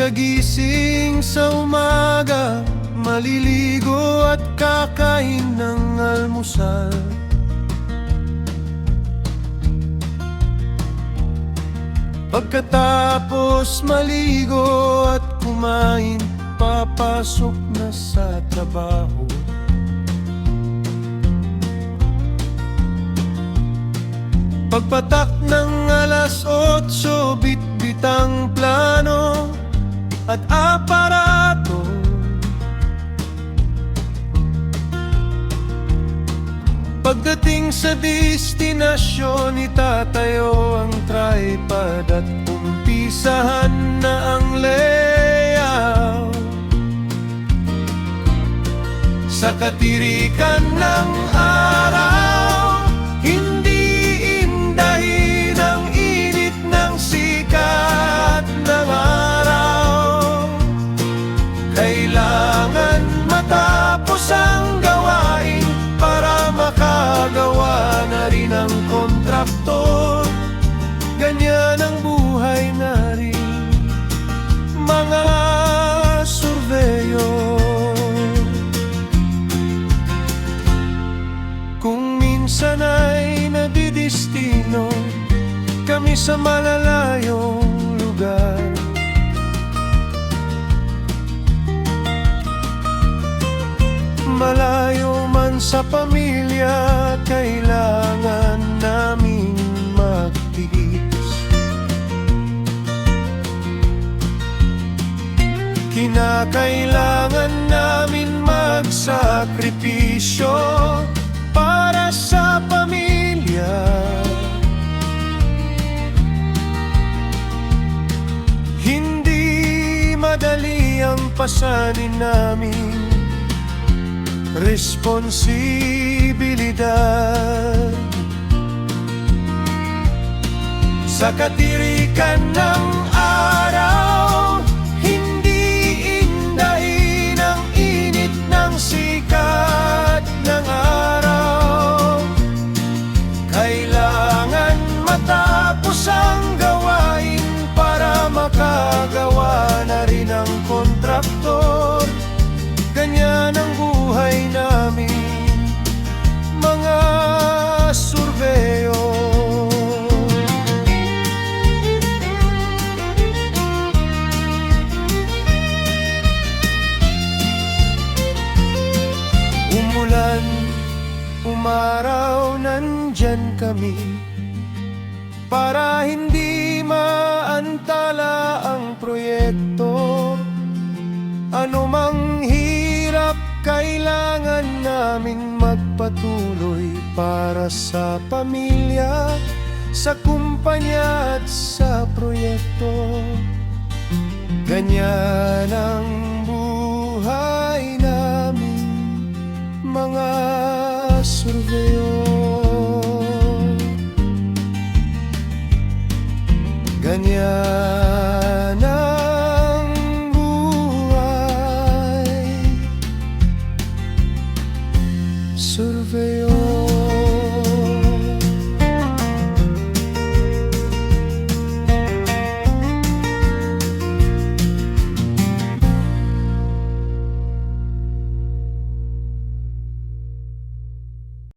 Pagkagising sa umaga, maliligo at kakain ng almusal. Pagkatapos maligo at kumain, papasok na sa trabaho. Pagpatak ng alas 8, bitbit ang plano at aparato. Pagdating sa destinasyon, itatayo ang tripod at umpisahan na ang layout. Sa katirikan ng araw, hindi indahin ang init ng sikat ng araw. Kailangan matapos ang gawain para makagawa na rin ang kontraktor. Ganyan ang buhay na rin mga surveyor. Kung minsan ay nadidistino kami sa malalayong lugar, malayo man sa pamilya, kailangan namin magtiis. Kinakailangan namin magsakripisyo para sa pamilya. Hindi madali ang pasanin namin responsibilidad. Sa katirikan ng araw, hindi indahin ang init ng sikat ng araw. Kailangan matapos ang gawain para makagawa na rin ang kontraktor. Ganyan ang buhay namin mga surveyor. Umulan, umaraw, nandyan kami para hindi maantala ang proyekto. Ano mang hirap, kailangan namin magpatuloy para sa pamilya, sa kumpanya at sa proyekto. Ganyan ang buhay namin mga surveyor. Ganyan